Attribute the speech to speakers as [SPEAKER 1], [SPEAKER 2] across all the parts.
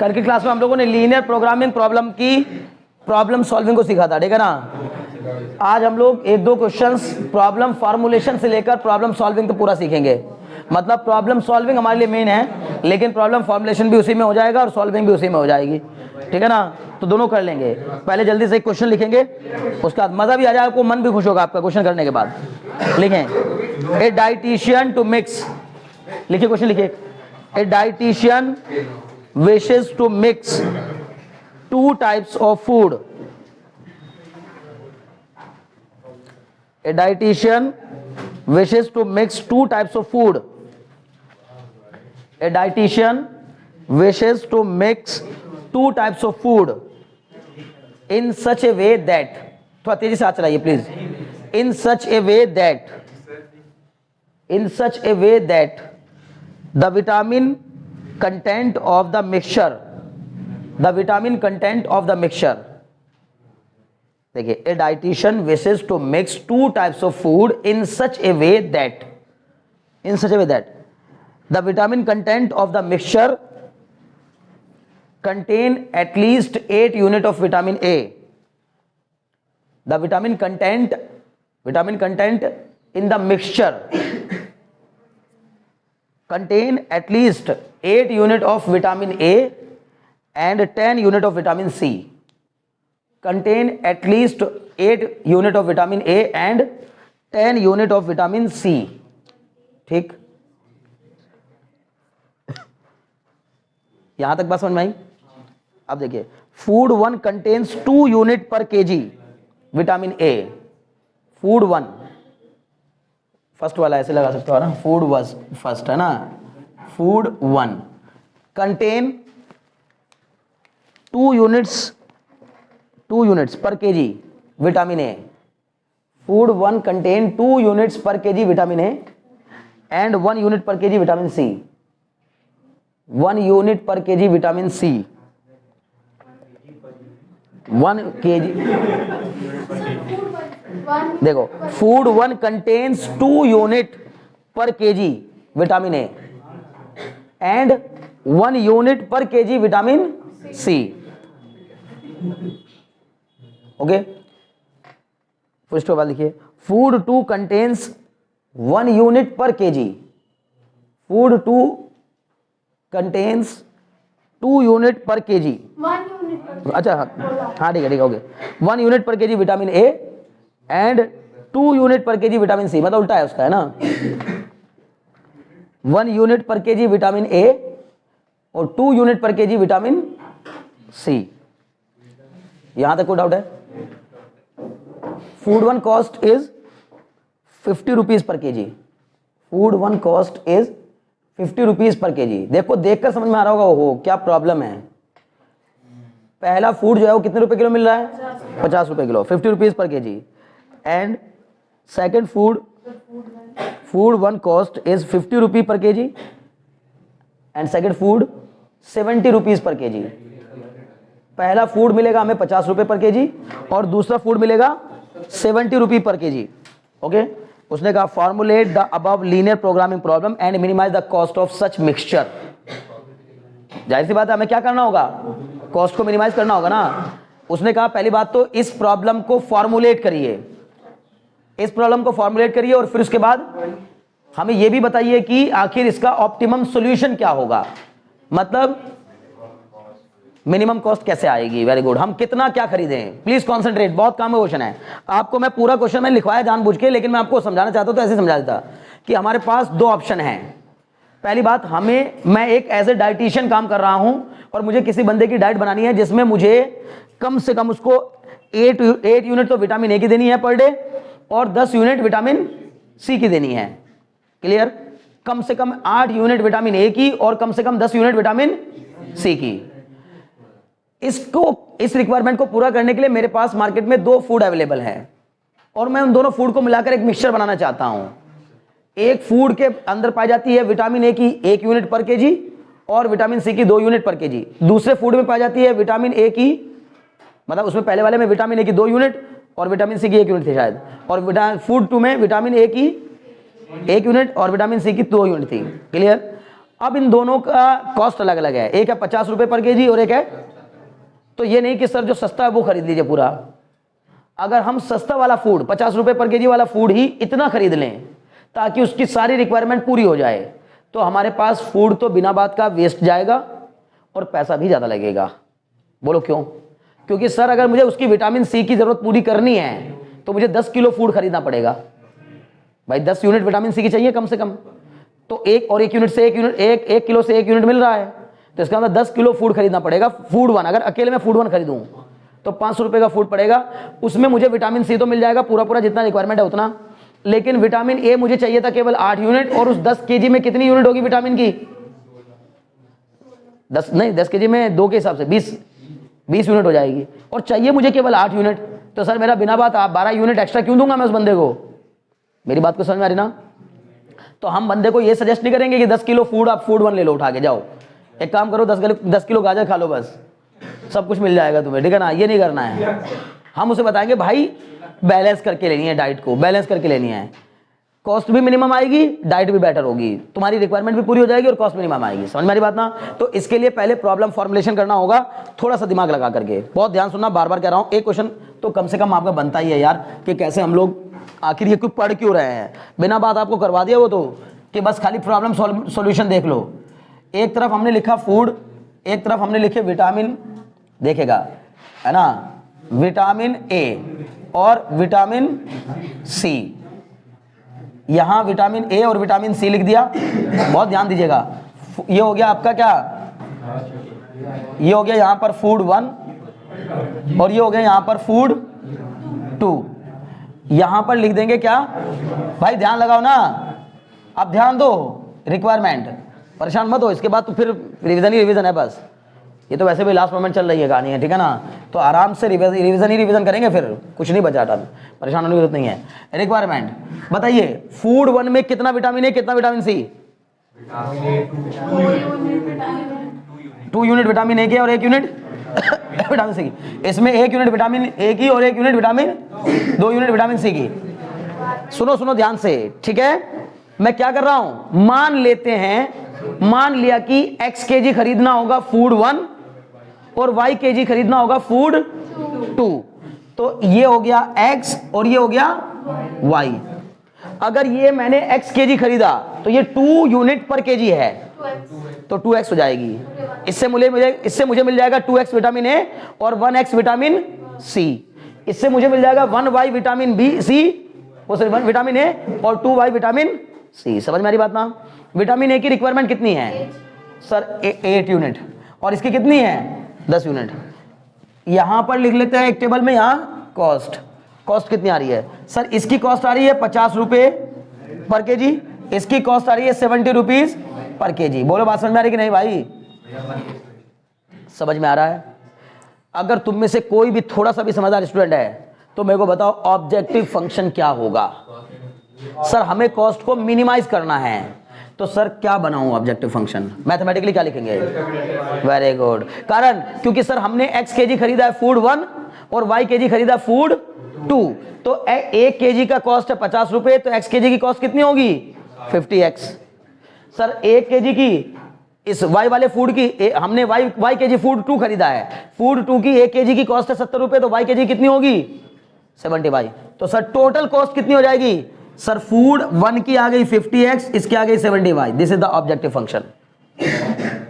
[SPEAKER 1] कल की क्लास में हम लोगों ने लीनियर प्रोग्रामिंग प्रॉब्लम की प्रॉब्लम सॉल्विंग को सीखा था, ठीक है ना। आज हम लोग एक दो क्वेश्चंस प्रॉब्लम फॉर्मुलेशन से लेकर प्रॉब्लम सॉल्विंग तो पूरा सीखेंगे। मतलब प्रॉब्लम सॉल्विंग हमारे लिए मेन है, लेकिन प्रॉब्लम फॉर्मुलेशन भी उसी में हो जाएगा और सॉल्विंग भी उसी में हो जाएगी, ठीक है ना। तो दोनों कर लेंगे। पहले जल्दी से एक क्वेश्चन लिखेंगे, उसके बाद मजा भी आ जाएगा, आपको मन भी खुश होगा आपका क्वेश्चन करने के बाद। लिखें, ए डाइटिशियन टू मिक्स, लिखिए क्वेश्चन लिखिए। ए dietitian wishes to mix two types of food. A dietitian wishes to mix two types of food. A dietitian wishes to mix two types of food in such a way that, थोड़ा तेजी से हाथ चलाइए please, in such a way that the vitamin content of the mixture, देखिए, a dietitian wishes to mix two types of food in such a way that the vitamin content of the mixture contain at least 8 unit of vitamin A. The vitamin content in the mixture contain at least 8 unit of vitamin A and 10 unit of vitamin C. Contain at least 8 unit of vitamin A and 10 unit of vitamin C. ठीक, यहां तक बात समझ में आई। अब देखिए, food 1 contains 2 unit per KG vitamin A. Food 1 first वाला ऐसे लगा सकते हो ना, फूड वाज फर्स्ट है ना। Food 1 contain 2 units per KG vitamin A. Food 1 contain 2 units per KG vitamin A and 1 unit per KG vitamin C. 1 unit per KG vitamin C, 1 KG. देखो, food 1 contains 2 unit per KG vitamin A and 1 unit per KG vitamin C. Okay, first of all लिखिए, food 2 contains 1 unit per KG. Food 2 contains 2 unit per KG. अच्छा हाँ ठीक है okay. 1 unit per KG vitamin A and 2 unit per KG vitamin सी, मतलब उल्टा है उसका, है ना। 1 यूनिट पर केजी विटामिन ए और 2 यूनिट पर केजी विटामिन सी। यहां तक कोई डाउट है? Food 1 cost is 50 rupees per KG. Food 1 cost is 50 rupees per KG. देखो, देखकर समझ में आ रहा होगा ओहो क्या प्रॉब्लम है। पहला फूड जो है वो कितने रुपए किलो मिल रहा है? 50 रुपए kilo, 50 rupees per KG. And second food 1 cost is 50 रुपी पर KG and second food 70 rupees per KG. पहला फूड मिलेगा हमें 50 रुपए पर केजी और दूसरा फूड मिलेगा 70 रुपी पर केजी। ओके, उसने कहा formulate the above linear programming problem and minimise the cost of such mixture. जाहिर सी बात है, हमें क्या करना होगा? कॉस्ट को मिनिमाइज करना होगा ना। उसने कहा पहली बात तो इस प्रॉब्लम को फॉर्मुलेट करिए, और फिर उसके बाद हमें यह भी बताइए कि आखिर इसका ऑप्टिमम सॉल्यूशन क्या होगा, मतलब मिनिमम कॉस्ट कैसे आएगी। Very good. हम कितना क्या खरीदें, प्लीज कॉन्सेंट्रेट, बहुत काम का क्वेश्चन है। आपको मैं पूरा क्वेश्चन मैंने लिखवाया जानबूझ के, लेकिन मैं आपको समझाना चाहता हूं तो ऐसे समझा देता कि हमारे पास 2 ऑप्शन हैं। पहली बात, मैं एक एज ए डाइटिशियन काम कर रहा हूं और मुझे किसी बंदे की डाइट बनानी है जिसमें मुझे कम से कम उसको 8 यूनिट तो विटामिन ए की देनी है पर डे और 10 यूनिट विटामिन सी की देनी है। क्लियर? कम से कम 8 यूनिट विटामिन ए की और कम से कम 10 यूनिट विटामिन सी की। इस रिक्वायरमेंट को पूरा करने के लिए मेरे पास मार्केट में 2 फूड अवेलेबल है और मैं उन दोनों फूड को मिलाकर एक मिक्सचर बनाना चाहता हूं। एक फूड के अंदर पाई जाती है विटामिन ए की 1 यूनिट पर केजी और विटामिन सी की 2 यूनिट पर केजी। दूसरे फूड में पाई जाती है विटामिन ए की, मतलब उसमें पहले वाले में विटामिन ए की 2 यूनिट और विटामिन सी की 1 यूनिट थी शायद, और फूड 2 में विटामिन ए की 1 यूनिट और विटामिन सी की 2 यूनिट थी। क्लियर? अब इन दोनों का कॉस्ट अलग अलग है, एक है 50 रुपए पर केजी और एक है, तो ये नहीं कि सर जो सस्ता है वो खरीद लीजिए पूरा। अगर हम सस्ता वाला फूड 50 रुपए पर केजी वाला फूड ही इतना खरीद लें ताकि उसकी सारी रिक्वायरमेंट पूरी हो जाए, तो हमारे पास फूड तो बिना बात का वेस्ट जाएगा और पैसा भी ज़्यादा लगेगा। बोलो क्यों? क्योंकि सर अगर मुझे उसकी विटामिन सी की ज़रूरत पूरी करनी है तो मुझे 10 किलो फूड खरीदना पड़ेगा। भाई 10 यूनिट विटामिन सी की चाहिए कम से कम, तो एक यूनिट से एक किलो से 1 यूनिट मिल रहा है, तो इसका मतलब 10 किलो फूड खरीदना पड़ेगा। फूड वन, अगर अकेले मैं फूड वन खरीदूँ तो 500 रुपये का फूड पड़ेगा। उसमें मुझे विटामिन सी तो मिल जाएगा पूरा जितना रिक्वायरमेंट है उतना, लेकिन विटामिन ए मुझे चाहिए था केवल 8 यूनिट, और उस 10 केजी में कितनी यूनिट होगी विटामिन की? 10 केजी में 2 के हिसाब से 20 यूनिट हो जाएगी, और चाहिए मुझे केवल 8 यूनिट। तो सर मेरा बिना बात आप 12 यूनिट एक्स्ट्रा क्यों दूंगा मैं उस बंदे को? मेरी बात को समझ में आ रही ना? तो हम बंदे को ये सजेस्ट नहीं करेंगे कि 10 किलो फूड आप फूड वन ले लो उठा के जाओ, एक काम करो 10 किलो गाजर खा लो, बस सब कुछ मिल जाएगा तुम्हें, ठीक है ना? ये नहीं करना है। हम उसे बताएंगे भाई बैलेंस करके लेनी है, डाइट को बैलेंस करके लेनी है, कॉस्ट भी मिनिमम आएगी, डाइट भी बेटर होगी, तुम्हारी रिक्वायरमेंट भी पूरी हो जाएगी और कॉस्ट मिनिमम आएगी। समझ में आ रही बात ना? तो इसके लिए पहले प्रॉब्लम फॉर्मुलेशन करना होगा, थोड़ा सा दिमाग लगा करके। बहुत ध्यान सुनना, बार बार कह रहा हूँ, एक क्वेश्चन तो कम से कम आपका बनता ही है यार, कि कैसे हम लोग आखिर ये कुछ पढ़ क्यों रहे हैं। बिना बात आपको करवा दिया वो तो, कि बस खाली प्रॉब्लम सॉल्यूशन देख लो। एक तरफ हमने लिखा फूड, एक तरफ हमने लिखे विटामिन, देखेगा है ना, विटामिन ए और विटामिन सी। यहां विटामिन ए और विटामिन सी लिख दिया, बहुत ध्यान दीजिएगा। ये हो गया आपका क्या, ये हो गया यहां पर फूड वन, और ये हो गया यहां पर फूड टू। यहां पर लिख देंगे क्या भाई, ध्यान लगाओ ना, आप ध्यान दो, रिक्वायरमेंट, परेशान मत हो। इसके बाद तो फिर रिवीजन ही रिवीजन है बस, ये तो वैसे भी लास्ट मोमेंट चल रही है कहानी है, ठीक है ना? तो आराम से रिवीजन करेंगे, फिर कुछ नहीं बचा, परेशान होने की जरूरत नहीं है। रिक्वायरमेंट बताइए, फूड वन में कितना विटामिन ए, कितना vitamin C? 2 unit vitamin A के और 1 यूनिट विटामिन सी की। इसमें 1 यूनिट विटामिन ए की और 1 unit vitamin 2 unit vitamin C की। सुनो ध्यान से, ठीक है? मैं क्या कर रहा हूं, मान लेते हैं, मान लिया कि x केजी खरीदना होगा फूड वन और y केजी खरीदना होगा फूड टू, तो ये हो गया x और ये हो गया y। अगर ये मैंने x केजी खरीदा तो ये 2 यूनिट पर केजी है, तो 2x हो जाएगी। इससे मुझे मिल जाएगा 2x विटामिन ए और 1x विटामिन सी। इससे मुझे मिल जाएगा 1y विटामिन बी सी, वो सॉरी 1 विटामिन ए और 2y विटामिन सी। समझ में आ रही बात ना? विटामिन ए की रिक्वायरमेंट कितनी है सर? 8 यूनिट, और इसकी कितनी है? 10 यूनिट। यहां पर लिख लेते हैं एक टेबल में, यहां कॉस्ट कितनी आ रही है सर? इसकी कॉस्ट आ रही है 50 रुपए पर केजी, इसकी कॉस्ट आ रही है 70 रुपीज पर केजी। बोलो बात समझ में आ रही कि नहीं भाई? समझ में आ रहा है? अगर तुम में से कोई भी थोड़ा सा भी समझदार स्टूडेंट है तो मेरे को बताओ ऑब्जेक्टिव फंक्शन क्या होगा? सर हमें कॉस्ट को मिनिमाइज करना है, तो सर क्या बनाऊं ऑब्जेक्टिव फंक्शन? मैथमेटिकली क्या लिखेंगे? Very good. कारण क्योंकि सर हमने x केजी खरीदा है फूड वन और y केजी खरीदा है फूड टू, तो 1 केजी का कॉस्ट है 50 रुपए, तो x केजी की कॉस्ट कितनी होगी? 50x। सर 1 केजी की इस y वाले फूड की हमने y केजी फूड टू खरीदा है, फूड टू की 1 केजी की कॉस्ट है 70 रुपए, तो y केजी कितनी होगी? 70y। तो सर टोटल कॉस्ट कितनी हो जाएगी? सर फूड वन की आ गई 50x, इसकी आ गई 70y। This is the objective function.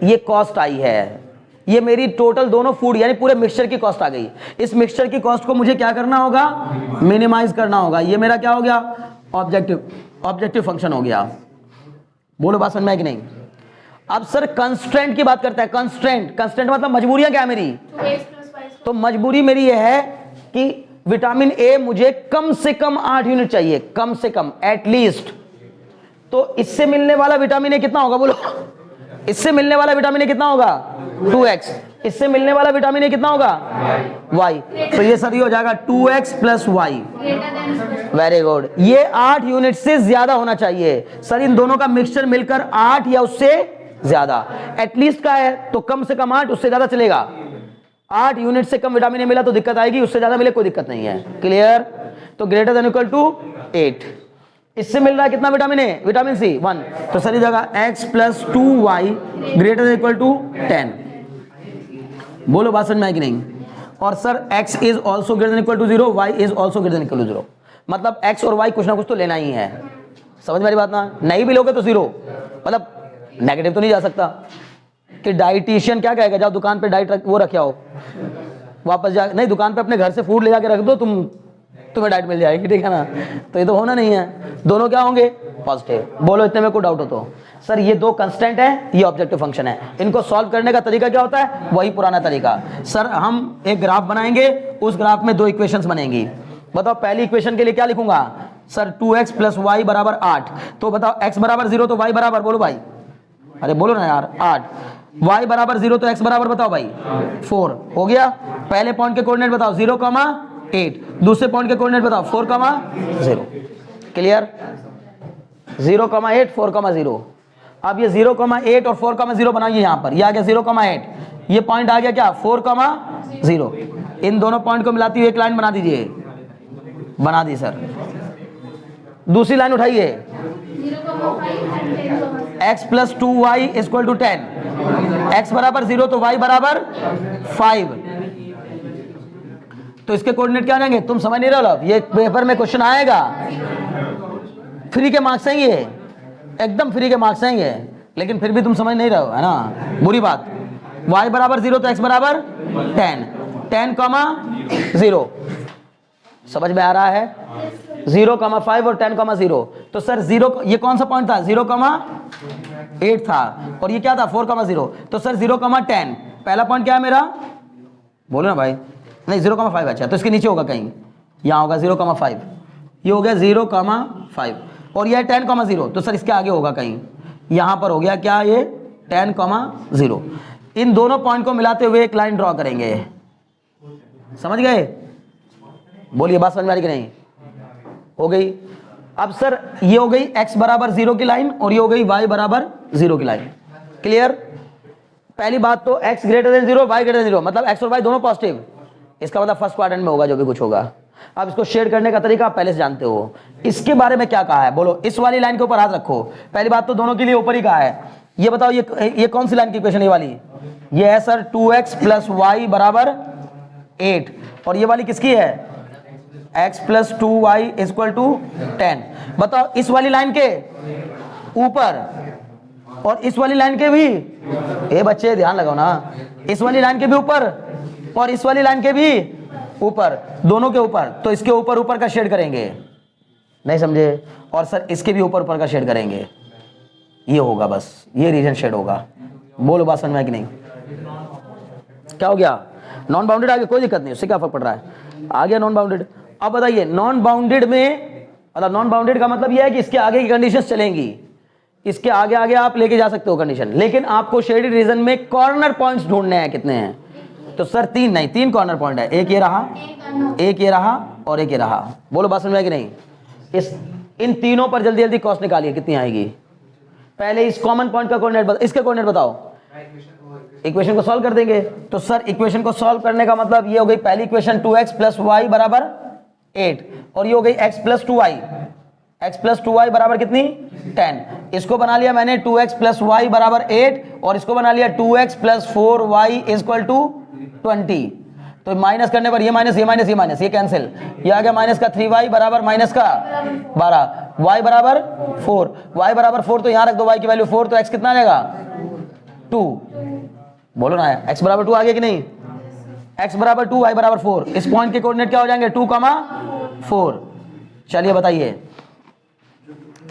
[SPEAKER 1] ये कॉस्ट आई है, ये मेरी टोटल दोनों फूड यानी पूरे मिक्सचर की कॉस्ट आ गई। इस मिक्सचर की कॉस्ट को मुझे क्या करना होगा? मिनिमाइज करना होगा। ये मेरा क्या हो गया? ऑब्जेक्टिव फंक्शन हो गया। बोलो बात समझ में है कि नहीं? अब सर कंस्ट्रेंट की बात करते हैं। कंस्ट्रेंट मतलब मजबूरियां क्या है मेरी? तो मजबूरी मेरी ये है कि विटामिन ए मुझे कम से कम 8 यूनिट चाहिए, कम से कम एटलीस्ट। तो इससे मिलने वाला विटामिन ए कितना होगा? बोलो, इससे मिलने वाला विटामिन ए कितना होगा? 2x। इससे मिलने वाला विटामिन ए कितना होगा? y। तो ये सर ये हो जाएगा 2x plus y। Very good. ये 8 यूनिट से ज्यादा होना चाहिए सर। इन दोनों का मिक्सचर मिलकर 8 या उससे ज्यादा, एटलीस्ट का है तो कम से कम 8, उससे ज्यादा चलेगा। 8 यूनिट से कम विटामिन ए मिला तो दिक्कत आएगी, उससे ज्यादा मिले कोई दिक्कत नहीं है। क्लियर? तो ग्रेटर देन इक्वल टू 8। इससे मिल रहा है कितना विटामिन ए, विटामिन सी 1। तो सर जगह x plus 2y greater than equal to 10। बोलो बात समझ में आई कि नहीं। और sir x is also greater than equal to 0, y is also greater than equal to 0। मतलब x और y कुछ ना कुछ तो लेना ही है। समझ मेरी बात ना, नहीं भी लोगे तो 0, मतलब नेगेटिव तो नहीं जा सकता कि डाइटिशियन क्या कहेगा, जाओ दुकान पे डाइट वो रखे आओ, वापस जा, नहीं दुकान पे अपने घर से फूड ले जाके रख दो, तुम्हें डाइट मिल जाएगी, ठीक है ना। तो ये तो होना नहीं है, दोनों क्या होंगे पॉजिटिव। बोलो इतने में कोई डाउट हो तो। सर ये दो कांस्टेंट है, ये ऑब्जेक्टिव फंक्शन है, इनको सॉल्व करने का तरीका क्या होता है, वही पुराना तरीका। सर हम एक ग्राफ बनाएंगे, उस ग्राफ में दो इक्वेशंस बनेंगी। बताओ पहली इक्वेशन के लिए क्या लिखूंगा सर, 2x प्लस वाई बराबर 8। तो बताओ x बराबर 0 तो y बराबर, बोलो भाई, अरे बोलो ना यार 8, y बराबर 0 तो x बराबर बताओ भाई 4 हो गया। पहले पॉइंट के कोऑर्डिनेट बताओ 0,8, दूसरे पॉइंट के कोऑर्डिनेट बताओ 4,0। क्लियर, 0,8 4,0। अब ये 0,8 और 4,0 बनाइए, यहां पर ये आ गया 0,8, ये पॉइंट आ गया क्या 4,0। इन दोनों पॉइंट को मिलाती हुई एक लाइन बना दीजिए, बना दी सर। दूसरी लाइन उठाइए, x plus 2y equal to 10, x बराबर 0 तो y बराबर 5। तो इसके कोऑर्डिनेट क्या आ जाएंगे, तुम समझ नहीं रहे हो, ये पेपर में क्वेश्चन आएगा, फ्री के मार्क्स हैं ये, एकदम फ्री के मार्क्स हैं ये, लेकिन फिर भी तुम समझ नहीं रहे हो, है ना, बुरी बात। y बराबर 0 तो x बराबर 10, 10,0 समझ में आ रहा है, 0,5 और 10,0। तो सर 0 ये कौन सा पॉइंट था, 0,8 था, और ये क्या था 4,0। तो सर 0,10 पहला पॉइंट क्या है मेरा, बोलो ना भाई, नहीं 0,5, अच्छा तो इसके नीचे होगा कहीं, यहाँ होगा 0,5, ये हो गया 0,5, और यह 10,0। तो सर इसके आगे होगा कहीं, यहाँ पर हो गया क्या ये 10,0। इन दोनों पॉइंट को मिलाते हुए एक लाइन ड्रॉ करेंगे, समझ गए, बोलिए बात समझ में आ रही कि नहीं, हो गई। अब सर ये हो गई x बराबर 0 की लाइन, और ये हो गई y बराबर 0 की लाइन। क्लियर, पहली बात तो x greater then 0, y greater then 0, मतलब x और y दोनों पॉजिटिव, इसका मतलब फर्स्ट क्वाड्रेंट में होगा जो भी कुछ होगा। अब इसको शेड करने का तरीका आप पहले से जानते हो। इसके बारे में क्या कहा है, बोलो, इस वाली लाइन के ऊपर हाथ रखो। पहली बात तो दोनों के लिए ऊपर ही कहा है। ये बताओ ये कौन सी लाइन की इक्वेशन, ये वाली, ये है सर 2x प्लस वाई बराबर 8, और ये वाली किसकी है, x plus 2y equal to 10। बताओ इस वाली लाइन के ऊपर और इस वाली लाइन के भी, ए बच्चे ध्यान लगाओ ना, इस वाली लाइन के भी ऊपर और इस वाली लाइन के भी ऊपर, दोनों के ऊपर। तो इसके ऊपर ऊपर का शेड करेंगे, नहीं समझे, और सर इसके भी ऊपर ऊपर का शेड करेंगे, ये होगा बस, ये रीजन शेड होगा। बोलो बात समझ में कि नहीं, क्या हो गया, नॉन बाउंडेड आ गया, कोई दिक्कत नहीं, उससे क्या फर्क पड़ रहा है, आ गया नॉन बाउंडेड। अब बताइए नॉन बाउंडेड में, मतलब नॉन बाउंडेड का मतलब यह है कि इसके आगे की कंडीशंस चलेंगी, इसके आगे आगे आप लेके जा सकते हो कंडीशन, लेकिन आपको शेडेड रीजन में कॉर्नर पॉइंट्स ढूंढने हैं। कितने हैं, तो सर 3 नहीं, 3 कॉर्नर पॉइंट है, एक ये रहा, एक ये रहा, और एक ये रहा। बोलो बात समझ में कि नहीं, इन तीनों पर जल्दी जल्दी कॉस्ट निकालिए, कितनी आएगी। पहले इस कॉमन पॉइंट का कोऑर्डिनेट बताओ, इसके कोऑर्डिनेट बताओ, इक्वेशन को सॉल्व कर देंगे। तो सर इक्वेशन को सॉल्व करने का मतलब ये हो गई पहली इक्वेशन 2x प्लस वाई बराबर 8, और ये हो गई x plus 2y, x plus 2y बराबर कितनी 10। इसको बना लिया मैंने 2x प्लस वाई बराबर 8, और इसको बना लिया 2x plus 4y equal to 20। तो माइनस करने पर ये माइनस ये माइनस ये माइनस ये कैंसिल, ये आ गया माइनस का 3y बराबर माइनस का 12, y बराबर 4, y बराबर 4, तो यहाँ रख दो y की वैल्यू 4, तो x कितना आ जाएगा 2। बोलो ना, x बराबर 2 आ गया कि नहीं, x बराबर 2 y बराबर 4, इस पॉइंट के कोऑर्डिनेट क्या हो जाएंगे 2,4। चलिए बताइए,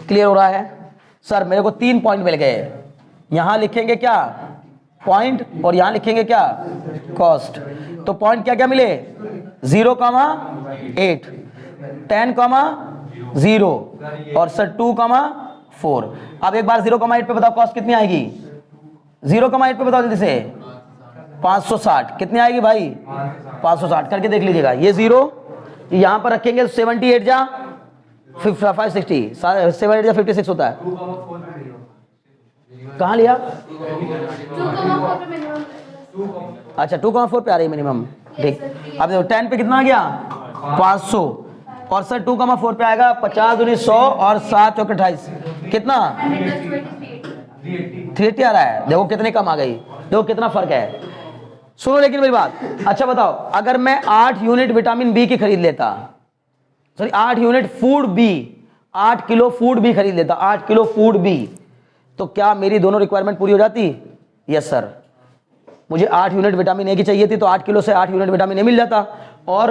[SPEAKER 1] क्लियर हो रहा है। सर मेरे को 3 पॉइंट मिल गए, यहां लिखेंगे क्या पॉइंट, और यहां लिखेंगे क्या कॉस्ट। तो पॉइंट क्या क्या मिले 0,8, 10,0 और सर 2,4। अब एक बार 0,8 पे बताओ कॉस्ट कितनी आएगी, 0,8 पे बताओ जल्दी से, 560। कितनी आएगी भाई 560, करके देख लीजिएगा। ये 0 यहां पर रखेंगे तो 78 जा 560, 78 जा 56 होता है। कहां लिया, अच्छा 2,4 पे आ रही मिनिमम, ठीक। अब देखो 10 पे कितना आ गया 500, और सर 2,4 पे आएगा 50 दूनी 100 और 7 चौके 28 कितना 380 आ रहा है। देखो कितने कम आ गई, देखो कितना फर्क है। सुनो लेकिन मेरी बात, अच्छा बताओ अगर मैं 8 यूनिट विटामिन बी की खरीद लेता, sorry 8 unit food B, 8 kilo food B खरीद लेता, 8 किलो फूड बी, तो क्या मेरी दोनों रिक्वायरमेंट पूरी हो जाती? Yes sir. मुझे 8 यूनिट विटामिन ए की चाहिए थी तो 8 किलो से 8 यूनिट विटामिन ए मिल जाता, और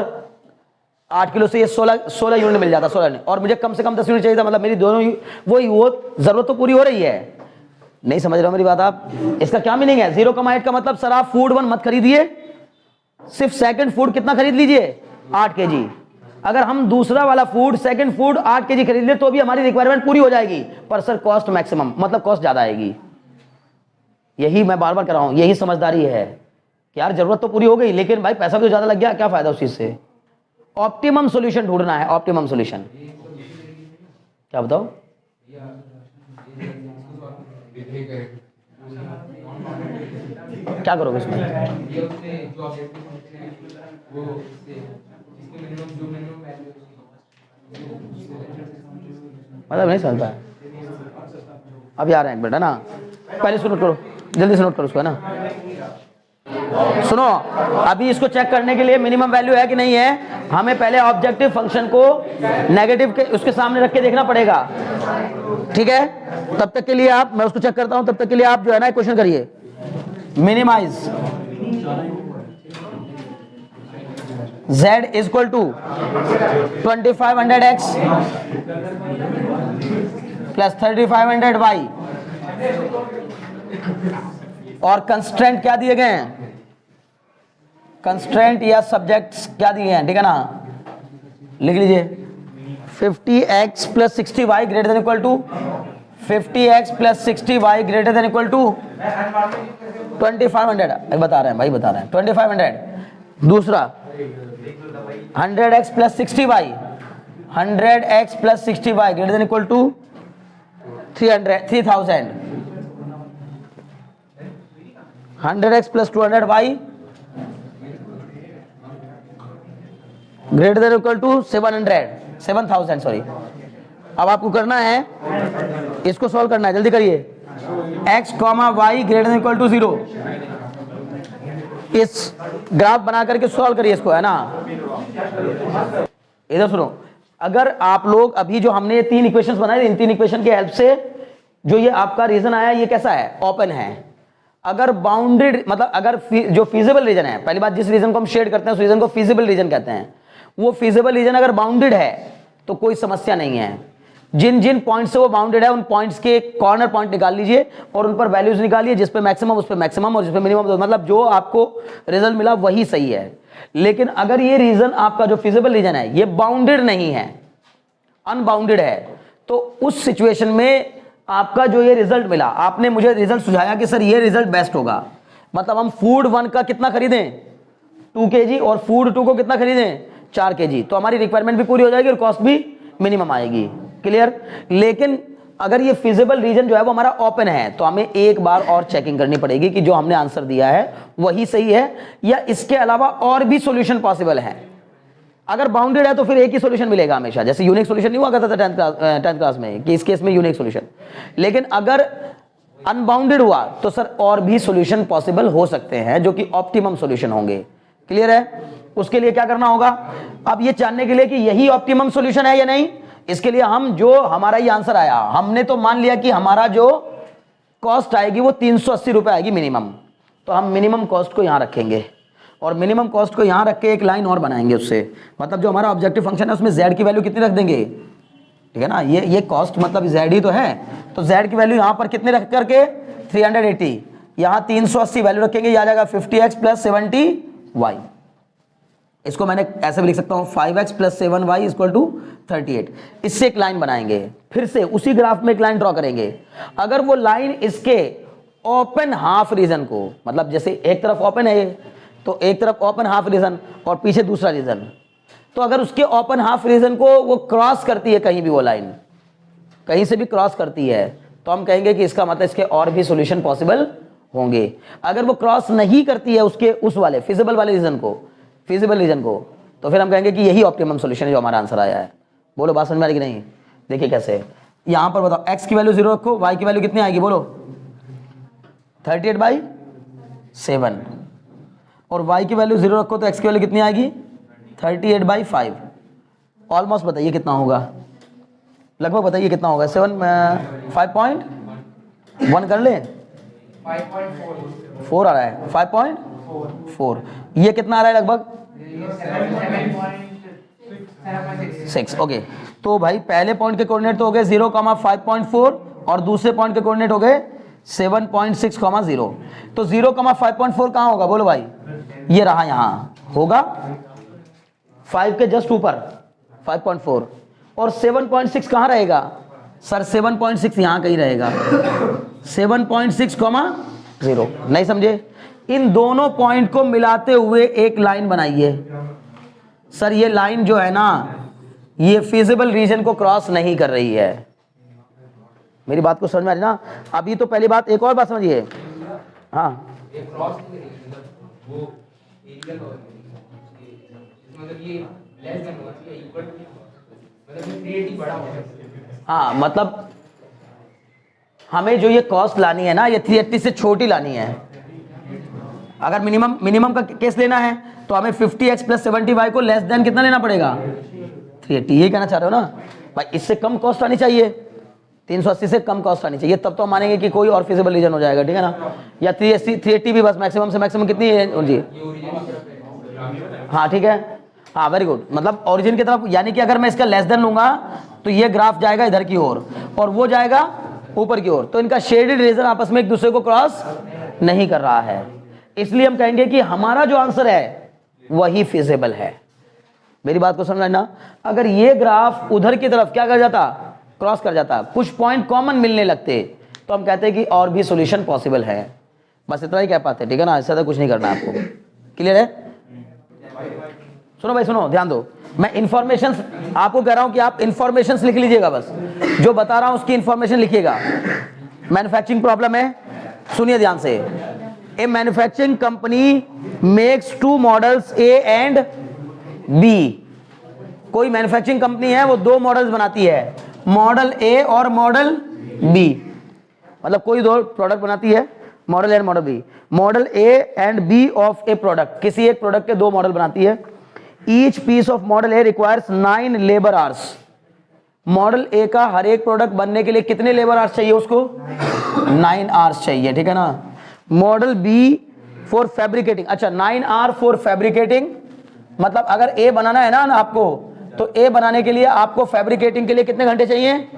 [SPEAKER 1] 8 किलो से ये 16 यूनिट मिल जाता, 16 नहीं, और मुझे कम से कम 10 यूनिट चाहिए था। मतलब मेरी दोनों वो जरूरत तो पूरी हो रही है। नहीं समझ रहे हो मेरी बात आप? इसका क्या मीनिंग है? 0,8 का मतलब सर आप फूड 1 मत खरीदिए, सिर्फ सेकंड फूड कितना खरीद लीजिए 8 kg। अगर हम दूसरा वाला फूड सेकंड फूड 8 kg खरीद ले तो भी हमारी रिक्वायरमेंट पूरी हो जाएगी, पर सर कॉस्ट मैक्सिमम, मतलब कॉस्ट ज्यादा आएगी। यही मैं बार बार कह रहा हूं, यही समझदारी है कि यार जरूरत तो पूरी हो गई लेकिन भाई पैसा भी तो ज्यादा लग गया, क्या फायदा उस चीज से। ऑप्टिमम सॉल्यूशन ढूंढना है, ऑप्टिमम सॉल्यूशन। क्या बताओ? क्या करोगे इसमें? मतलब नहीं समझ पाया, अभी आ रहे हैं एक मिनट है ना, पहले सुनो करो, जल्दी से नोट करो उसको है ना। सुनो अभी इसको चेक करने के लिए मिनिमम वैल्यू है कि नहीं है, हमें पहले ऑब्जेक्टिव फंक्शन को नेगेटिव के उसके सामने रख के देखना पड़ेगा, ठीक है। तब तक के लिए आप, मैं उसको चेक करता हूं, तब तक के लिए आप जो है ना क्वेश्चन करिए। Minimise z is equal to 2500x plus 3500y, और कंस्ट्रेंट क्या दिए गए हैं, कंस्ट्रेंट या सब्जेक्ट्स क्या दिए हैं, ठीक है ना, लिख लीजिए। 50x plus 60y greater than equal to 50x plus 60y greater than equal to 2500, बता रहे हैं भाई, बता रहे हैं 2500। दूसरा 100x plus 60y, 100x plus 60y greater than equal to 3000, 100x plus 200y greater than equal to 7000 sorry. अब आपको करना है, इसको सॉल्व करना है, जल्दी करिए। x, y greater than equal to 0, इस ग्राफ बना करके सॉल्व करिए इसको, है ना। इधर सुनो, अगर आप लोग अभी जो हमने ये 3 इक्वेशंस बनाए, इन 3 इक्वेशन की हेल्प से जो ये आपका रीजन आया, ये कैसा है, ओपन है। अगर बाउंडेड, मतलब अगर जो फीजिबल रीजन है, पहली बात जिस रीजन को हम शेड करते हैं उस रीजन को फीजिबल रीजन कहते हैं, वो फीजिबल रीजन अगर बाउंडेड है तो कोई समस्या नहीं है। जिन जिन पॉइंट से वो बाउंडेड है उन पॉइंट्स के कॉर्नर पॉइंट निकाल लीजिए और उन पर वैल्यूज निकालिए, जिस पे मैक्सिमम उस पे मैक्सिमम और जिस पे मिनिमम, मतलब जो आपको रिजल्ट मिला वही सही है। लेकिन अगर ये रीजन आपका जो फिजिबल रीजन है ये बाउंडेड नहीं है, अनबाउंडेड है, तो उस सिचुएशन में आपका जो ये रिजल्ट मिला, आपने मुझे रिजल्ट सुझाया कि सर ये रिजल्ट बेस्ट होगा, मतलब हम फूड 1 का कितना खरीदें 2 kg और फूड 2 को कितना खरीदें 4 kg, तो हमारी रिक्वायरमेंट भी पूरी हो जाएगी और कॉस्ट भी मिनिमम आएगी। क्लियर? लेकिन अगर ये फिजिबल रीजन जो है वो हमारा ओपन है तो हमें एक बार और चेकिंग करनी पड़ेगी कि जो हमने आंसर दिया है वही सही है या इसके अलावा और भी सॉल्यूशन पॉसिबल है। अगर बाउंडेड है तो फिर एक ही सॉल्यूशन मिलेगा हमेशा, जैसे यूनिक सॉल्यूशन नहीं हुआ करता था 10th क्लास में कि इस केस में यूनिक सॉल्यूशन। लेकिन अगर अनबाउंडेड हुआ तो सर और भी सॉल्यूशन पॉसिबल हो सकते हैं जो कि ऑप्टिमम सॉल्यूशन होंगे। क्लियर है? उसके लिए क्या करना होगा, अब ये जानने के लिए कि यही ऑप्टिमम सॉल्यूशन है या नहीं, इसके लिए हम जो हमारा ये आंसर आया, हमने तो मान लिया कि हमारा जो कॉस्ट आएगी वो 380 रुपए आएगी मिनिमम, तो हम मिनिमम कॉस्ट को यहां रखेंगे और मिनिमम कॉस्ट को यहां रख के एक लाइन और बनाएंगे उससे, मतलब जो हमारा ऑब्जेक्टिव फंक्शन है उसमें z की वैल्यू कितनी रख देंगे, ठीक है ना। ये कॉस्ट मतलब z ही तो है, तो z की वैल्यू यहां पर कितने रख करके 380, यहां 380 वैल्यू रखेंगे, यह आ जाएगा 50x प्लस 70y। इसको मैंने ऐसे भी लिख सकता हूं 5x plus 7y equal to 38। इससे एक लाइन बनाएंगे, फिर से उसी ग्राफ में एक लाइन ड्रॉ करेंगे। अगर वो लाइन इसके ओपन हाफ रीजन को, मतलब जैसे एक तरफ ओपन है तो एक तरफ ओपन हाफ रीजन और पीछे दूसरा रीजन, तो अगर उसके ओपन हाफ रीजन को वो क्रॉस करती है, कहीं भी वो लाइन कहीं से भी क्रॉस करती है, तो हम कहेंगे कि इसका मतलब इसके और भी सॉल्यूशन पॉसिबल होंगे। अगर वो क्रॉस नहीं करती है उसके उस वाले फिजिबल वाले रीजन को, फिजिबल रीजन को, तो फिर हम कहेंगे कि यही ऑप्टिमम सॉल्यूशन है जो हमारा आंसर आया है। बोलो बात समझ में आ रही कि नहीं? देखिए कैसे, यहां पर बताओ x की वैल्यू 0 रखो, y की वैल्यू कितनी आएगी बोलो 38/7, और y की वैल्यू 0 रखो तो x की वैल्यू कितनी आएगी 38/5। ऑलमोस्ट बताइए कितना होगा, लगभग बताइए कितना होगा। 5.1 कर ले, 5.4 आ रहा है, 5.4। ये कितना आ रहा है लगभग 6। ओके, तो भाई पहले पॉइंट के कोऑर्डिनेट तो हो गए 0,5.4 और दूसरे पॉइंट के कोऑर्डिनेट हो गए 7.6,0। तो 0,5.4 कहाँ होगा बोलो भाई, ये रहा, यहाँ होगा 5 के जस्ट ऊपर 5.4, और 7.6 कहाँ रहेगा सर, 7.6 यहाँ कहीं रहेगा, 7.6,0। नहीं समझे? इन दोनों पॉइंट को मिलाते हुए एक लाइन बनाइए। सर ये लाइन जो है ना, ये फिजिबल रीजन को क्रॉस नहीं कर रही है। मेरी बात को समझ में आ रही ना? अभी तो पहली बात, एक और बात समझिए, हाँ हाँ, मतलब हमें जो ये कॉस्ट लानी है ना, ये 380 से छोटी लानी है। अगर मिनिमम का केस लेना है तो हमें 50x + 70y को लेस देन कितना लेना पड़ेगा 380। यही कहना चाह रहे हो ना भाई, इससे कम कॉस्ट आनी चाहिए, 380 से कम कॉस्ट आनी चाहिए, तब तो हम मानेंगे कि कोई और फिजिबल रीजन हो जाएगा, ठीक है ना? या 380 भी बस मैक्सिमम से मैक्सिमम कितनी है जी? हाँ ठीक है, हाँ वेरी गुड। मतलब ओरिजिन की तरफ, यानी कि अगर मैं इसका लेस देन लूंगा तो ये ग्राफ जाएगा इधर की ओर और वो जाएगा ऊपर की ओर, तो इनका शेडेड रीजन आपस में एक दूसरे को क्रॉस नहीं कर रहा है, इसलिए हम कहेंगे कि हमारा जो आंसर है वही फिजिबल है। मेरी बात को समझना, अगर ये ग्राफ उधर की तरफ क्या कर जाता, क्रॉस कर जाता, कुछ पॉइंट कॉमन मिलने लगते, तो हम कहते हैं कि और भी सॉल्यूशन पॉसिबल है। बस इतना ही कह पाते, ठीक है ना? इससे कुछ नहीं करना आपको। क्लियर है? सुनो भाई सुनो, ध्यान दो, मैं इंफॉर्मेशन आपको कह रहा हूं कि आप इंफॉर्मेशन लिख लीजिएगा, बस जो बता रहा हूं उसकी इंफॉर्मेशन लिखिएगा। मैन्युफैक्चरिंग प्रॉब्लम है, सुनिए ध्यान से। A manufacturing company makes 2 models A and B. कोई मैन्युफैक्चरिंग कंपनी है, वो 2 मॉडल्स बनाती है, मॉडल ए और मॉडल बी। मतलब कोई 2 प्रोडक्ट बनाती है, model A and model B. Model A and B of a product, किसी एक प्रोडक्ट के 2 मॉडल बनाती है। Each piece of model A requires 9 labour hours. Model A का हर एक प्रोडक्ट बनने के लिए कितने लेबर आवर्स चाहिए उसको? 9 आवर्स चाहिए, ठीक है ना? मॉडल बी फॉर फैब्रिकेटिंग, अच्छा 9 आवर फॉर फैब्रिकेटिंग, मतलब अगर ए बनाना है ना आपको, तो ए बनाने के लिए आपको फैब्रिकेटिंग के लिए कितने घंटे चाहिए?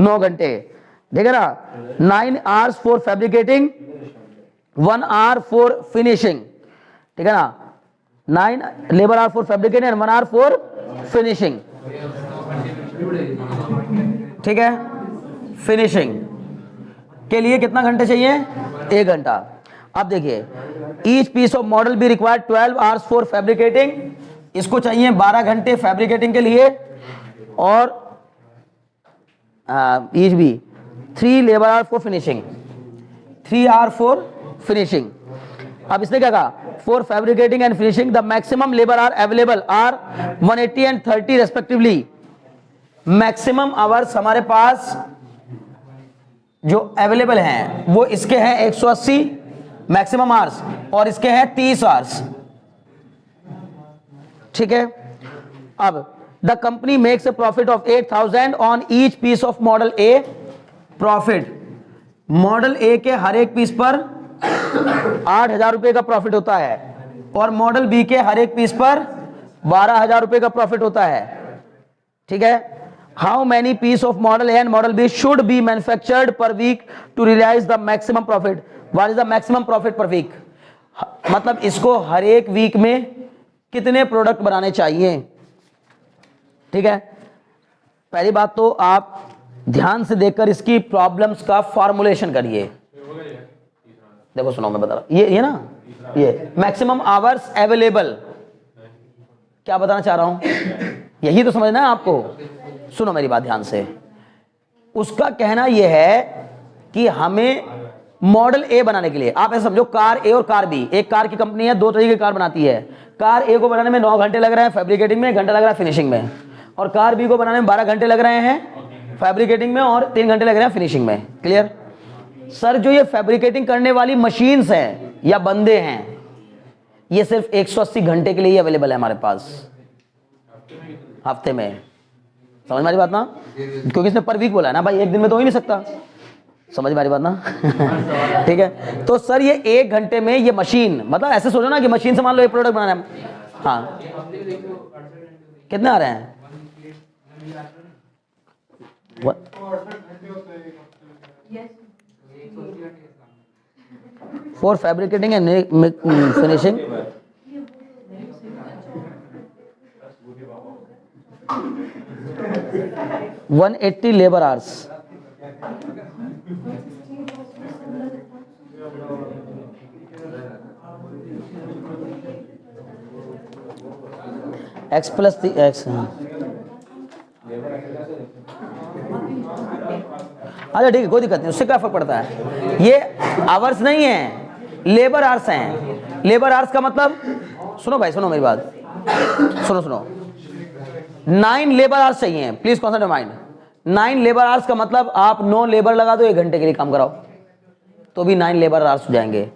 [SPEAKER 1] 9 घंटे, ठीक है ना? 9 hours for fabricating, 1 our for finishing, ठीक है ना? 9 labour hour for fabricating and 1 our for finishing, ठीक है? फिनिशिंग के लिए कितना घंटे चाहिए? 1 घंटा। अब देखिए, each piece of model B required 12 hours for fabricating, इसको चाहिए 12 घंटे फैब्रिकेटिंग के लिए, और each B 3 labour hour for finishing, 3 hour for finishing. अब इसने क्या कहा? For fabricating and finishing the maximum labour hour available are 180 and 30 respectively. Maximum hours हमारे पास जो अवेलेबल हैं वो इसके हैं 180 मैक्सिमम आवर्स, और इसके हैं 30 आवर्स, ठीक है? अब the company makes a profit of 8,000 on each piece of model A. Profit model A के हर एक पीस पर 8,000 रुपए का प्रॉफिट होता है, और मॉडल बी के हर एक पीस पर 12,000 रुपए का प्रॉफिट होता है, ठीक है? How many piece of model A and model B should be manufactured per week to realise the maximum profit? What is the maximum profit per week? मतलब इसको हर एक वीक में कितने प्रोडक्ट बनाने चाहिए, ठीक है? पहली बात तो आप ध्यान से देखकर इसकी प्रॉब्लम्स का फॉर्मुलेशन करिए। देखो सुनो, मैं बता रहा हूं, ये ना, ये मैक्सिमम आवर्स अवेलेबल, क्या बताना चाह रहा हूं, यही तो समझना है आपको। सुनो मेरी बात ध्यान से, उसका कहना यह है कि हमें मॉडल ए बनाने के लिए आप ऐसे समझो, कार ए और कार बी, एक कार की कंपनी है, दो तरीके की कार बनाती है। कार ए को बनाने में 9 घंटे लग रहे हैं फैब्रिकेटिंग में, 1 घंटा लग रहा है फिनिशिंग में, और कार बी को बनाने में 12 घंटे लग रहे हैं फैब्रिकेटिंग में और 3 घंटे लग रहे हैं फिनिशिंग में। क्लियर? सर जो ये फैब्रिकेटिंग करने वाली मशीन्स हैं या बंदे हैं, ये सिर्फ 180 घंटे के लिए ही अवेलेबल है हमारे पास, हफ्ते में। समझ में आ रही बात ना? क्योंकि इसने पर वीक बोला है ना भाई, एक दिन में तो हो ही नहीं सकता। समझ में आ रही बात ना? ठीक है, तो सर ये 1 घंटे में ये मशीन, मतलब ऐसे सोचो ना कि मशीन से मान लो एक प्रोडक्ट बनाना है, हाँ कितने आ रहे हैं? For fabricating and finishing 180 labour hours. X plus x, अच्छा ठीक है, कोई दिक्कत नहीं, उससे क्या फर्क पड़ता है। ये आवर्स नहीं है, लेबर आवर्स हैं। लेबर आवर्स का मतलब, सुनो भाई सुनो मेरी बात, सुनो 9 लेबर आवर्स चाहिए, please concentrate mind. 9 labour hours का मतलब आप 9 लेबर लगा दो 1 घंटे के लिए काम कराओ तो भी 9 लेबर आवर्स हो जाएंगे।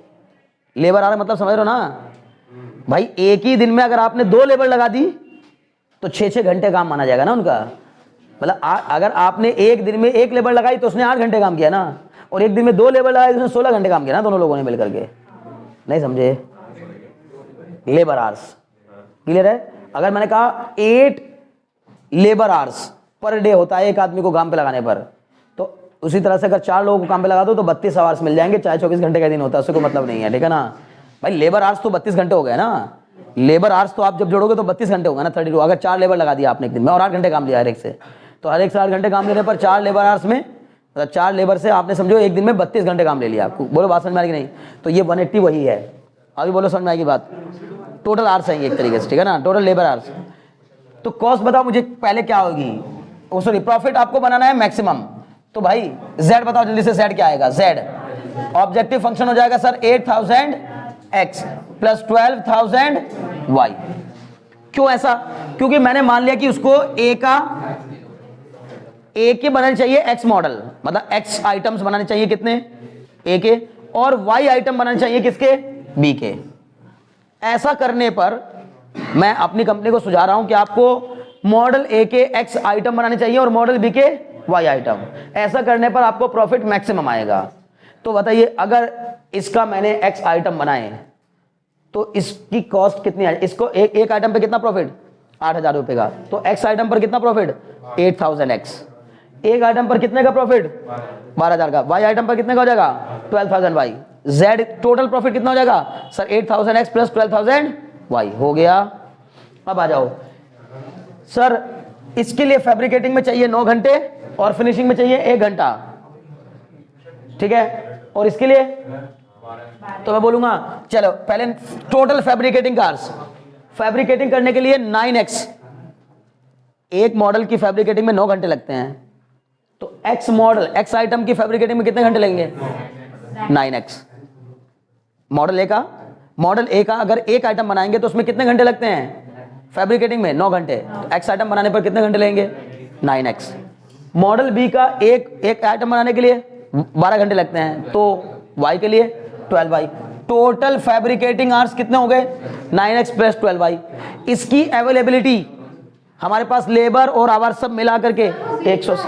[SPEAKER 1] लेबर आवर्स मतलब समझ रहे हो ना भाई, एक ही दिन में अगर आपने 2 लेबर लगा दी तो 6-6 घंटे काम माना जाएगा ना उनका। मतलब अगर आपने एक दिन में 1 लेबर लगाई तो उसने 8 घंटे काम किया ना, और एक दिन में 2 लेबर लगाई तो उसने 16 घंटे काम किया ना, दोनों लोगों ने मिलकर के। नहीं समझे? लेबर आवर्स क्लियर है? अगर मैंने कहा 8 लेबर आवर्स पर डे होता है एक आदमी को काम पे लगाने पर, तो उसी तरह से अगर 4 लोगों को काम पे लगा दो तो 32 आवर्स मिल जाएंगे, चाहे 24 घंटे का दिन होता है, उससे कोई मतलब नहीं है। ठीक है ना भाई? लेबर आवर्स तो 32 घंटे हो गए ना, लेबर आवर्स तो आप जब जोड़ोगे तो 32 घंटे होगा ना, 32। अगर 4 लेबर लगा दिया आपने एक दिन में और 8 घंटे काम लिया हर एक से, तो हर एक से 8 घंटे काम लेने पर 4 लेबर आवर्स में, मतलब 4 लेबर से आपने समझो एक दिन में 32 घंटे काम ले लिया। आपको बोलो बात समझ में आएगी नहीं? तो ये 180 वही है। अभी बोलो समझ में आएगी बात? टोटल आवर्स है एक तरीके से, ठीक है ना, टोटल लेबर आवर्स। तो कॉस्ट बताओ मुझे पहले क्या होगी, सॉरी प्रॉफिट आपको बनाना है मैक्सिमम, तो भाई जेड बताओ जल्दी से, जेड क्या आएगा? जेड ऑब्जेक्टिव फंक्शन हो जाएगा सर 8000 एक्स प्लस 12,000 वाई। क्यों ऐसा? क्योंकि मैंने मान लिया कि उसको ए के बनाने चाहिए एक्स मॉडल, मतलब एक्स आइटम्स बनाने चाहिए कितने? ए के, और वाई आइटम बनाने चाहिए किसके? बी के। ऐसा करने पर मैं अपनी कंपनी को सुझा रहा हूं कि आपको मॉडल ए के एक्स आइटम बनाने चाहिए और मॉडल बी के वाई आइटम। ऐसा करने पर आपको प्रॉफिट मैक्सिमम आएगा। तो बताइए अगर इसका मैंने एक्स आइटम बनाए तो इसकी कॉस्ट कितनी है? इसको एक आइटम पे कितना प्रॉफिट? 8,000 रुपए का। तो एक्स आइटम पर कितना प्रॉफिट? 8,000 एक्स। एक आइटम पर कितने का प्रॉफिट? 12,000 का। वाई आइटम पर कितने का हो जाएगा? 12,000 वाई। जेड टोटल प्रॉफिट कितना हो जाएगा सर? 8,000 एक्स प्लस 12,000 वाई हो गया। अब आ जाओ सर, इसके लिए फैब्रिकेटिंग में चाहिए 9 घंटे और फिनिशिंग में चाहिए 1 घंटा, ठीक है? और इसके लिए तो मैं बोलूंगा चलो पहले टोटल फैब्रिकेटिंग कार्स, फैब्रिकेटिंग करने के लिए 9x, एक मॉडल की फैब्रिकेटिंग में 9 घंटे लगते हैं, तो x मॉडल x आइटम की फैब्रिकेटिंग में कितने घंटे लगेंगे? 9x। मॉडल ए का अगर एक आइटम बनाएंगे तो उसमें कितने घंटे लगते हैं फैब्रिकेटिंग में? 9 घंटे। तो x आइटम बनाने पर कितने घंटे लगेंगे? 9x। मॉडल बी का एक आइटम बनाने के लिए 12 घंटे लगते हैं, तो y के लिए 12y। टोटल फैब्रिकेटिंग आवर्स कितने हो गए? 9x plus 12y। इसकी अवेलेबिलिटी हमारे पास लेबर और आवर सब मिला करके 180।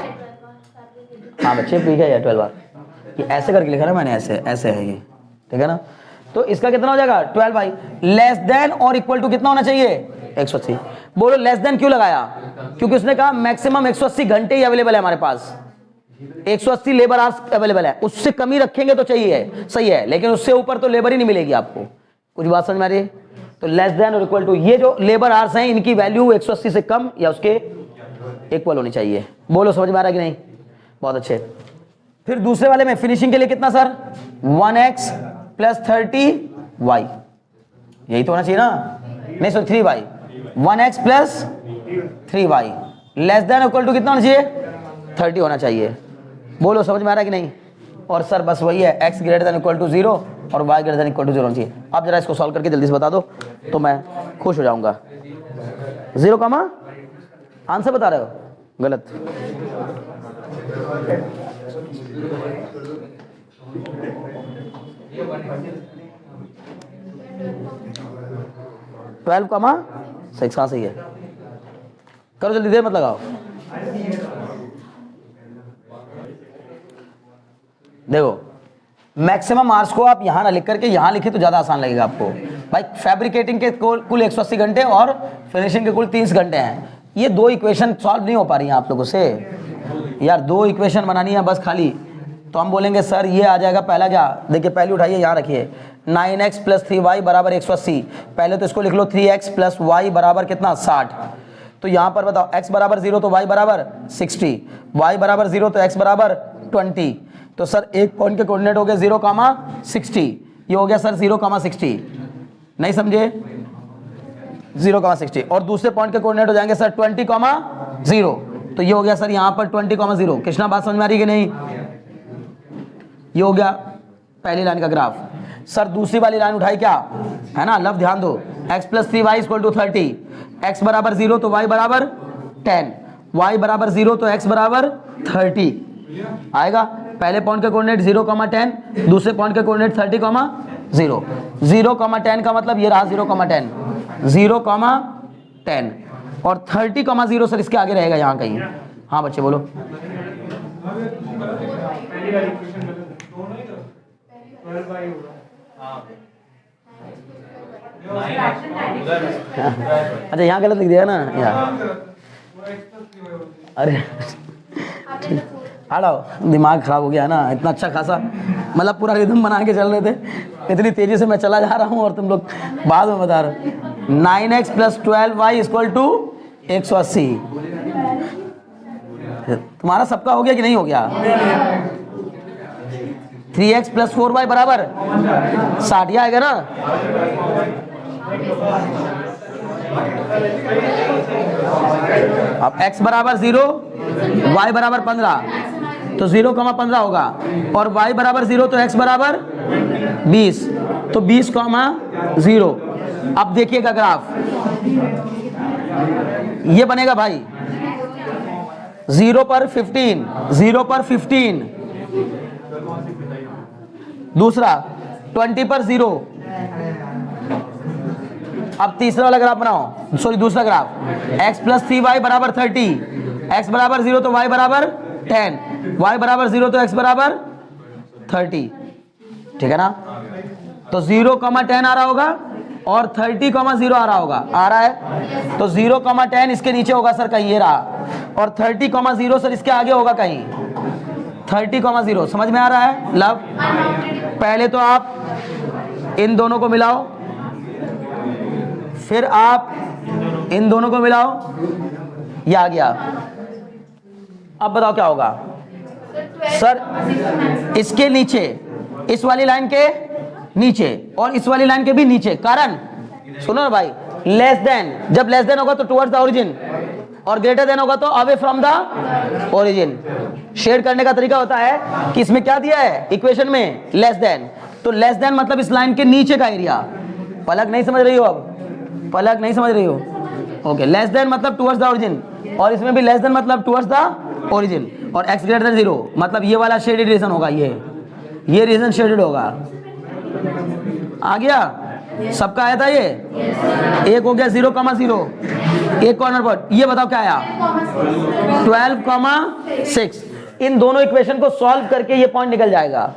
[SPEAKER 1] हाँ बच्चे ठीक है यार 12 ये ऐसे करके लिखा ना मैंने, ऐसे है ये, ठीक है ना? तो इसका कितना हो जाएगा? 12y। लेस देन और इक्वल टू कितना होना चाहिए? 180। बोलो लेस देन क्यों लगाया? क्योंकि उसने कहा मैक्सिमम 180 घंटे ही अवेलेबल है हमारे पास, 180 लेबर आवर्स अवेलेबल है। उससे कमी रखेंगे तो चाहिए, सही है, लेकिन उससे ऊपर तो लेबर ही नहीं मिलेगी आपको। कुछ बात समझ में आ रही है? तो लेस देन और इक्वल टू, ये जो लेबर आवर्स हैं इनकी वैल्यू 180 से कम या उसके इक्वल होनी चाहिए। बोलो समझ में आ रहा है कि नहीं? बहुत अच्छे। फिर दूसरे वाले में फिनिशिंग के लिए कितना सर? 1x प्लस 30y, यही तो होना चाहिए ना? नहीं सर 3y। 1x प्लस 3y less than equal to कितना होना चाहिए? 30 होना चाहिए। बोलो समझ में आ रहा है कि नहीं? और सर बस वही है, x greater than equal to 0 और y greater than equal to 0 होना चाहिए। आप जरा इसको सॉल्व करके जल्दी से बता दो तो मैं खुश हो जाऊंगा। 0 कॉमा आंसर बता रहे हो, गलत। ट्वेल्व कॉमा 6 कहाँ सही है, करो जल्दी, देर मत लगाओ। देखो मैक्सिमम मार्क्स को आप यहां ना लिख करके यहां लिखे तो ज्यादा आसान लगेगा आपको। भाई फैब्रिकेटिंग के कुल 180 घंटे और फिनिशिंग के कुल 30 घंटे हैं। ये दो इक्वेशन सॉल्व नहीं हो पा रही हैं आप लोगों से यार, दो इक्वेशन बनानी है बस खाली। तो हम बोलेंगे सर ये आ जाएगा, पहला क्या, देखिए पहली उठाइए, यहाँ रखिए 9x प्लस 3y बराबर 180। पहले तो इसको लिख लो 3x प्लस y बराबर कितना 60। तो यहाँ पर बताओ x बराबर 0 तो y बराबर 60, y बराबर 0 तो x बराबर 20। तो सर एक पॉइंट के कोऑर्डिनेट हो गए 0,60, ये हो गया सर 0,60, नहीं समझे, 0,60। और दूसरे पॉइंट के कोऑर्डिनेट हो जाएंगे सर 20,0, तो ये हो गया सर यहाँ पर 20,0। कृष्णा बात समझ में आ रही है कि नहीं, ये हो गया पहली लाइन का ग्राफ। सर दूसरी वाली लाइन उठाई क्या है ना, लव ध्यान दो, x plus 3y equal to 30, x बराबर 0 तो y बराबर 10, y बराबर 0 तो x बराबर 30 आएगा। पहले पॉइंट का कोऑर्डिनेट 0,10, दूसरे पॉइंट का कोऑर्डिनेट 30,0। 0,10 का मतलब ये रहा 0,10, 0,10 और 30,0 सर इसके आगे रहेगा यहाँ कहीं। हाँ बच्चे बोलो। अच्छा यहाँ गलत लिख दिया ना यार, अरे हटाओ, दिमाग खराब हो गया ना, इतना अच्छा खासा मतलब पूरा रिदम बना के चल रहे थे, इतनी तेजी से मैं चला जा रहा हूँ और तुम लोग बाद में बता रहे। 9x plus 12y equal to 180। तुम्हारा सबका हो गया कि नहीं हो गया। 3x प्लस 4y बराबर 60 आएगा ना। अब x बराबर 0, y बराबर 15, तो 0,15 होगा और y बराबर 0 तो x बराबर 20, तो 20,0। अब देखिएगा ग्राफ ये बनेगा भाई 0 पर 15, 0 पर 15, दूसरा 20 पर 0। अब तीसरा वाला ग्राफ बनाओ, सॉरी दूसरा ग्राफ, x प्लस 3y बराबर 30, x बराबर 0 तो y बराबर 10, y बराबर 0 तो x बराबर 30, ठीक है ना। तो 0,10 आ रहा होगा और 30,0 आ रहा होगा, आ रहा है। तो 0,10 इसके नीचे होगा सर कहीं, ये रहा, और 30,0 सर इसके आगे होगा कहीं 30,0। समझ में आ रहा है लव। पहले तो आप इन दोनों को मिलाओ, फिर आप इन दोनों को मिलाओ, ये आ गया। अब बताओ क्या होगा सर, इसके नीचे, इस वाली लाइन के नीचे और इस वाली लाइन के भी नीचे, कारण सुनो ना भाई, लेस देन, जब लेस देन होगा तो टुवर्ड्स द ओरिजिन और ग्रेटर देन होगा तो away from the origin. Shade करने का तरीका होता है कि इसमें क्या दिया है इक्वेशन में, लेस देन, तो लेस देन मतलब इस लाइन के नीचे का एरिया। पलक नहीं समझ रही हो, अब पलक नहीं समझ रही हो, ओके। लेस देन मतलब टुवर्ड्स द ओरिजिन, और इसमें भी लेस देन मतलब टुवर्ड्स द ओरिजिन, और x ग्रेटर देन 0 मतलब ये वाला शेडेड रीजन होगा, ये रीजन शेडेड होगा। आ गया, सबका आया था ये, एक हो गया 0,0, एक कॉर्नर पर। ये बताओ क्या आया 12,6। इन दोनों इक्वेशन को सॉल्व करके ये पॉइंट निकल जाएगा,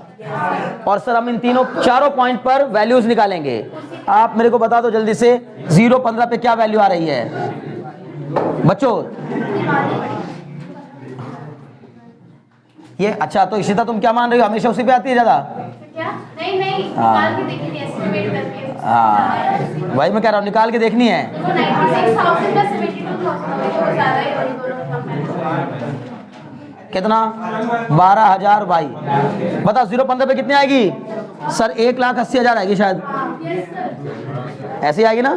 [SPEAKER 1] और सर हम इन चारों पॉइंट पर वैल्यूज निकालेंगे। आप मेरे को बता दो जल्दी से 0,15 पे क्या वैल्यू आ रही है बच्चों। ये अच्छा, तो इशिता तुम क्या मान रही हो, हमेशा उसी पे आती है ज्यादा?
[SPEAKER 2] नहीं निकाल के देखनी है, एस्टिमेट करके।
[SPEAKER 1] हाँ वही मैं कह रहा हूँ, निकाल के देखनी है।
[SPEAKER 2] देखो 96,000 प्लस 72,000 ज्यादा ही और दोनों
[SPEAKER 1] कितना 12,000 भाई। बताओ 0,15 पे कितनी आएगी सर? 1,80,000 आएगी शायद, ऐसी आएगी ना।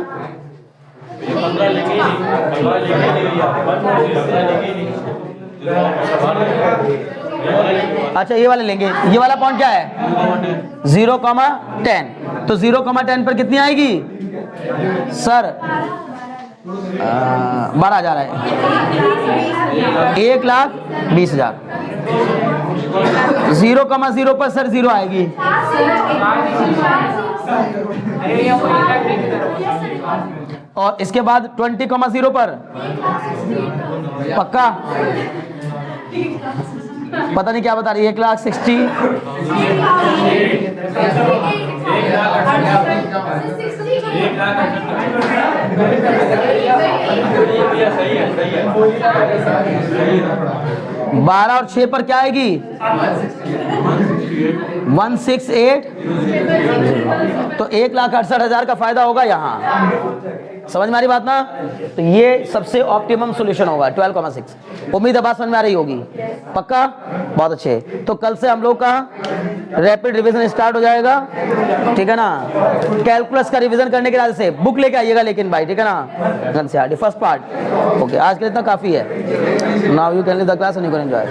[SPEAKER 1] अच्छा ये वाले लेंगे, ये वाला पॉइंट क्या है 0,10, तो 0,10 पर कितनी आएगी सर 12,000 है, 1,20,000। 0,0 पर सर 0 आएगी, और इसके बाद 20,0 पर पक्का, पता नहीं क्या बता रही है, 1,60,000। बारह और 6 पर क्या आएगी 168, तो 1,68,000 का फायदा होगा यहाँ। समझ में आ रही बात ना? तो ये सबसे ऑप्टिमम सॉल्यूशन होगा 12,6। उम्मीद है बात समझ में आ रही होगी, पक्का? बहुत अच्छे। तो कल से हम लोग का रैपिड रिवीजन स्टार्ट हो जाएगा, ठीक है ना? कैलकुलस का रिवीजन करने के बाद से बुक लेके आइएगा लेकिन भाई, ठीक है ना? NCERT first part. ओके, आज के लिए इतना काफी है। Now you can leave the class and you can enjoy.